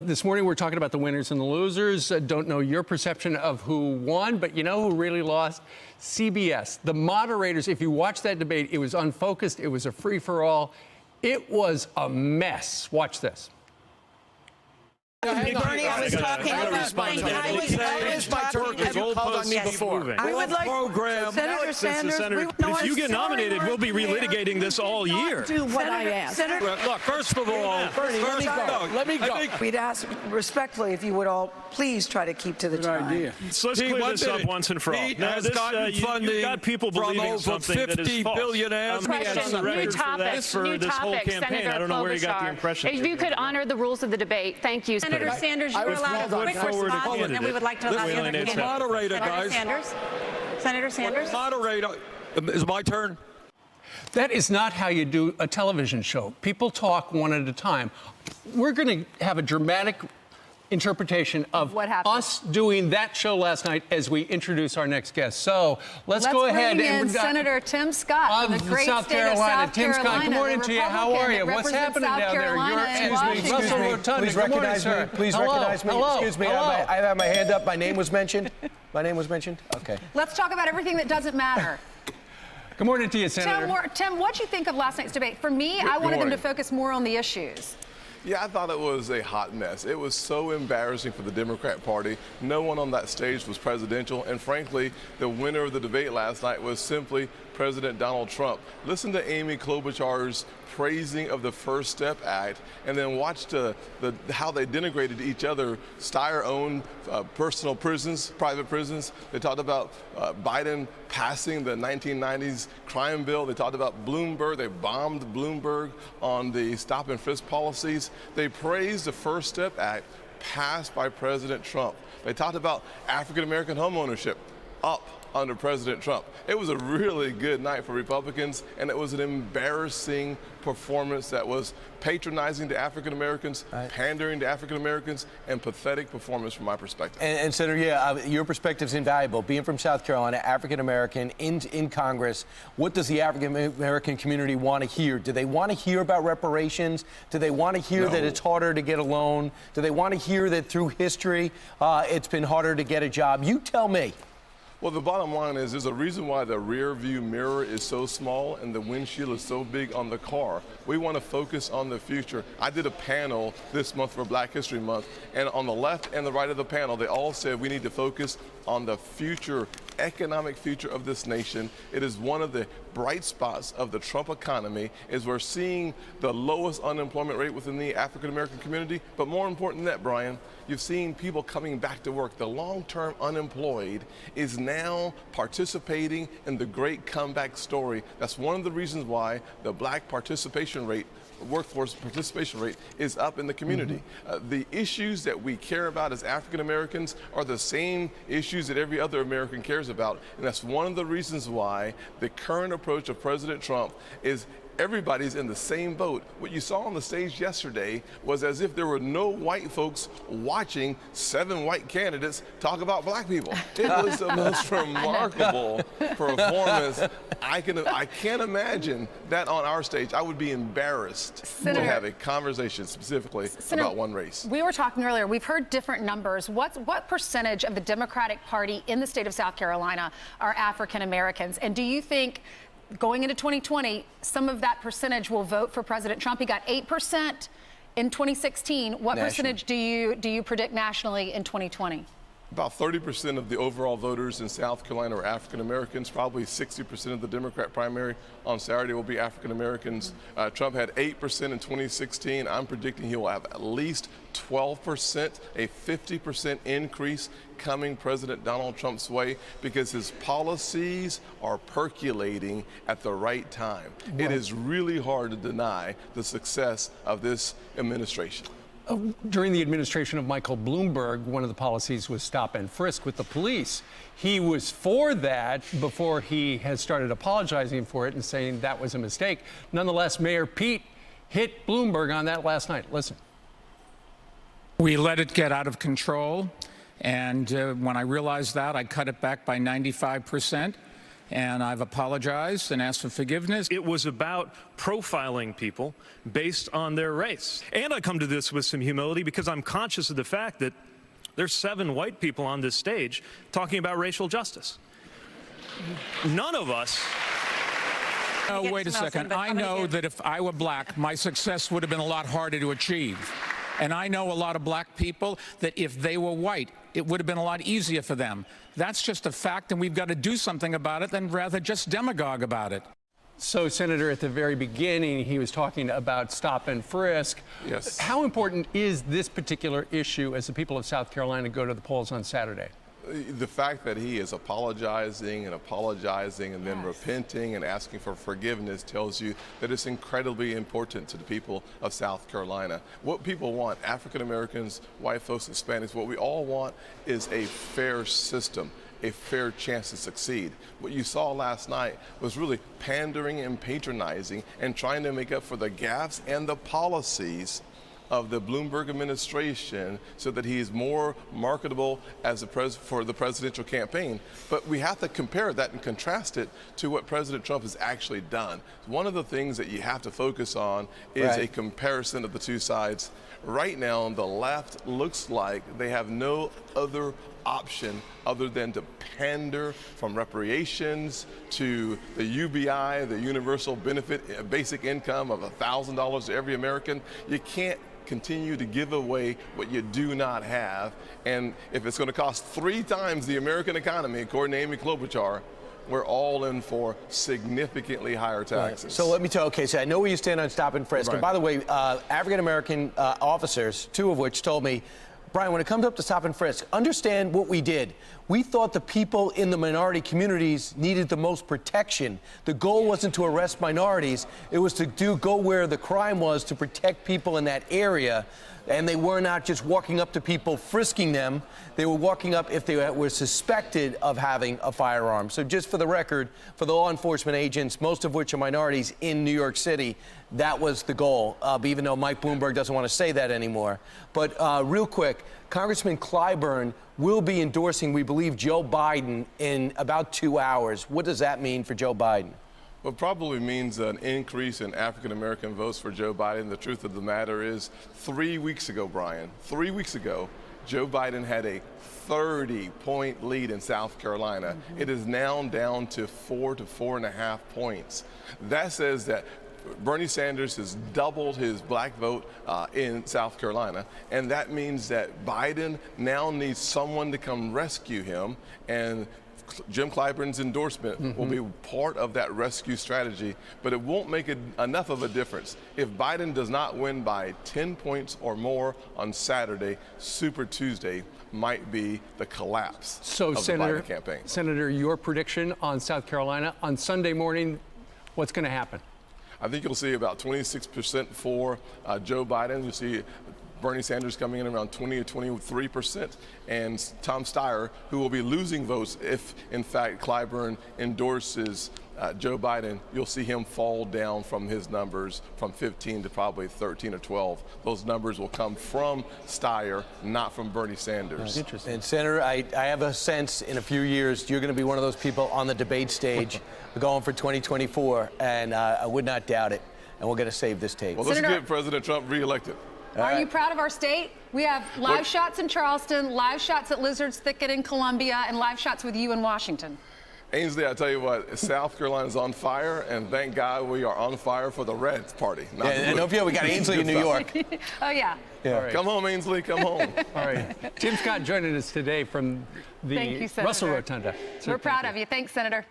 This morning, we're talking about the winners and the losers. Don't know your perception of who won, but you know who really lost? CBS. The moderators, if you watch that debate, it was unfocused. It was a free-for-all. It was a mess. Watch this. Bernie, I was talking about I would like program. Senator Sanders. If you get nominated, we'll be relitigating this all year. Do what I asked. Look, first of all, Bernie, let me go. We'd ask respectfully if you would all please try to keep to the time. So let's clear this up once and for all. Now, you've got people believing something that is false. New topic, Senator I don't know where you got the impression. If you could honor the rules of the debate, thank you. Senator Sanders, you're allowed a quick response, and then we would like to allow the other candidate. Moderator, guys. Senator Sanders. Moderator, is it my turn? That is not how you do a television show. People talk one at a time. We're going to have a dramatic interpretation of us doing that show last night as we introduce our next guest. So let's go ahead bring and in Senator Tim Scott of from the great South state Carolina. of South Tim Carolina. Scott, good morning to you. How are you? What's happening down there? Excuse me. Please recognize me. Please recognize me. Excuse me. I have my hand up. My name was mentioned. My name was mentioned. Okay. Let's talk about everything that doesn't matter. Good morning to you, Senator. Tim, what do you think of last night's debate? For me, I wanted them to focus more on the issues. Yeah, I thought it was a hot mess. It was so embarrassing for the Democrat Party. No one on that stage was presidential, and frankly, the winner of the debate last night was simply President Donald Trump. Listen to Amy Klobuchar's praising of the First Step Act, and then watch how they denigrated each other. Steyer-owned personal prisons, private prisons. They talked about Biden passing the 1990s crime bill. They talked about Bloomberg. They bombed Bloomberg on the stop and frisk policies. They praised the First Step Act passed by President Trump. They talked about African-American home ownership up under President Trump. It was a really good night for Republicans, and it was an embarrassing performance that was patronizing to African Americans, pandering to African Americans, and pathetic performance from my perspective. And Senator, your perspective is invaluable. Being from South Carolina, African American, in Congress, what does the African American community want to hear? Do they want to hear about reparations? Do they want to hear that it's harder to get a loan? Do they want to hear that through history it's been harder to get a job? You tell me. Well, the bottom line is there's a reason why the rear view mirror is so small and the windshield is so big on the car. We want to focus on the future. I did a panel this month for Black History Month, and on the left and the right of the panel, they all said we need to focus on the future, economic future of this nation. It is one of the bright spots of the Trump economy is we're seeing the lowest unemployment rate within the African American community. But more important than that, Brian, you've seen people coming back to work. The long-term unemployed is now participating in the great comeback story. That's one of the reasons why the black participation rate, workforce participation rate, is up in the community. The issues that we care about as African Americans are the same issues that every other American cares about, and that's one of the reasons why the current approach of President Trump is everybody's in the same boat. What you saw on the stage yesterday was as if there were no white folks watching 7 white candidates talk about black people. It was the most remarkable performance. I can't imagine that on our stage. I would be embarrassed to have a conversation specifically about one race. We were talking earlier, we've heard different numbers. What percentage of the Democratic Party in the state of South Carolina are African Americans? And do you think going into 2020, some of that percentage will vote for President Trump? He got 8% in 2016. What percentage do you predict nationally in 2020? About 30% of the overall voters in South Carolina are African Americans. Probably 60% of the Democrat primary on Saturday will be African Americans. Trump had 8% in 2016. I'm predicting he will have at least 12%, a 50% increase coming President Donald Trump's way because his policies are percolating at the right time. It is really hard to deny the success of this administration. During the administration of Michael Bloomberg, one of the policies was stop and frisk with the police. He was for that before he has started apologizing for it and saying that was a mistake. Nonetheless, Mayor Pete hit Bloomberg on that last night. Listen. We let it get out of control, and when I realized that, I cut it back by 95%. and I've apologized and asked for forgiveness. It was about profiling people based on their race. And I come to this with some humility because I'm conscious of the fact that there's 7 white people on this stage talking about racial justice. None of us... Oh, wait a second. I know that if I were black, my success would have been a lot harder to achieve. And I know a lot of black people that if they were white, it would have been a lot easier for them. That's just a fact, and we've got to do something about it than rather just demagogue about it. So, Senator, at the very beginning, he was talking about stop and frisk. Yes. How important is this particular issue as the people of South Carolina go to the polls on Saturday? The fact that he is apologizing and then repenting and asking for forgiveness tells you that it's incredibly important to the people of South Carolina. What people want, African Americans, white folks, Hispanics, what we all want is a fair system, a fair chance to succeed. What you saw last night was really pandering and patronizing and trying to make up for the gaffes and the policies of the Bloomberg administration so that he is more marketable as for the presidential campaign. But we have to compare that and contrast it to what President Trump has actually done. One of the things that you have to focus on is a comparison of the two sides. Right now, the left looks like they have no other option other than to pander from reparations to the UBI, the universal benefit, basic income of $1,000 to every American. You can't continue to give away what you do not have. And if it's going to cost 3 times the American economy, according to Amy Klobuchar, we're all in for significantly higher taxes. Right. So let me tell you, okay, so I know where you stand on stop and frisk. Right. And by the way, African-American officers, 2 of which told me, Brian, when it comes up to stop and frisk, understand what we did. We thought the people in the minority communities needed the most protection. The goal wasn't to arrest minorities. It was to go where the crime was, to protect people in that area. And they were not just walking up to people, frisking them. They were walking up if they were suspected of having a firearm. So just for the record, for the law enforcement agents, most of which are minorities in New York City, that was the goal, even though Mike Bloomberg doesn't want to say that anymore. But real quick, Congressman Clyburn will be endorsing, we believe, Joe Biden in about 2 hours. What does that mean for Joe Biden? Well, it probably means an increase in African-American votes for Joe Biden. The truth of the matter is, 3 weeks ago, Brian, 3 weeks ago, Joe Biden had a 30-point lead in South Carolina. It is now down to 4 to 4.5 points. That says that Bernie Sanders has doubled his black vote in South Carolina, and that means that Biden now needs someone to come rescue him, and Jim Clyburn's endorsement will be part of that rescue strategy, but it won't make enough of a difference. If Biden does not win by 10 points or more on Saturday, Super Tuesday might be the collapse of the Biden campaign. Senator, your prediction on South Carolina on Sunday morning, what's going to happen? I think you'll see about 26% for Joe Biden. You'll see Bernie Sanders coming in around 20 to 23%, and Tom Steyer, who will be losing votes if, in fact, Clyburn endorses Joe Biden. You'll see him fall down from his numbers from 15 to probably 13 or 12. Those numbers will come from Steyer, not from Bernie Sanders. That's interesting. And Senator, I have a sense in a few years you're going to be one of those people on the debate stage going for 2024, and I would not doubt it. And we're going to save this tape. Well, let's get President Trump reelected. Are you proud of our state? We have live shots in Charleston, live shots at Lizard's Thicket in Columbia, and live shots with you in Washington. Ainsley, I tell you what, South Carolina's on fire, and thank God we are on fire for the Reds party. And don't forget, we got Ainsley in New York. Oh, yeah. Right. Come home, Ainsley, come home. All right. Jim Scott joining us today from the Russell Rotunda. We're proud of you. Thanks, Senator.